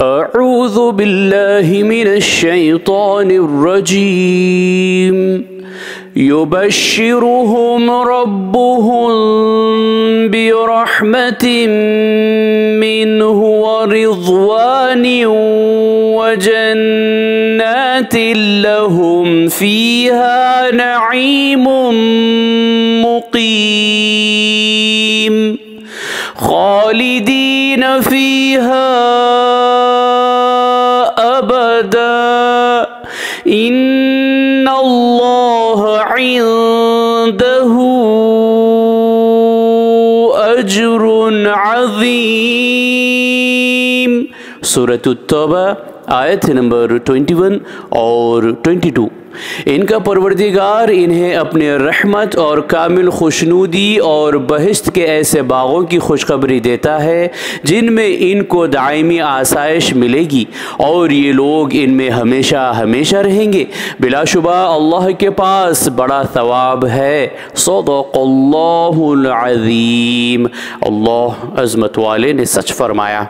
अऊज़ु बिल्लाहि मिनश्शैतानिर्रजीम युबश्शिरुहुम रब्बुहुम बिरहमतिम मिन्हु व रिज़वानिन व जन्नातिन लहुम फ़ीहा नईमुम मुक़ीम खालिदीन फ़ीहा अबदा इन्नल्लाह इंदहु अज्रुन अज़ीम। सूरह तौबा आयत नंबर 21 और 22। इनका परवरदिगार इन्हें अपने रहमत और कामिल खुशनुदी और बहिश्त के ऐसे बागों की खुशखबरी देता है जिनमें इनको दायमी आसाइश मिलेगी और ये लोग इनमें हमेशा हमेशा रहेंगे। बिलाशुबा अल्लाह के पास बड़ा सवाब है। सदक़ल्लाहुल अज़ीम। अल्लाह अज़मत वाले ने सच फरमाया।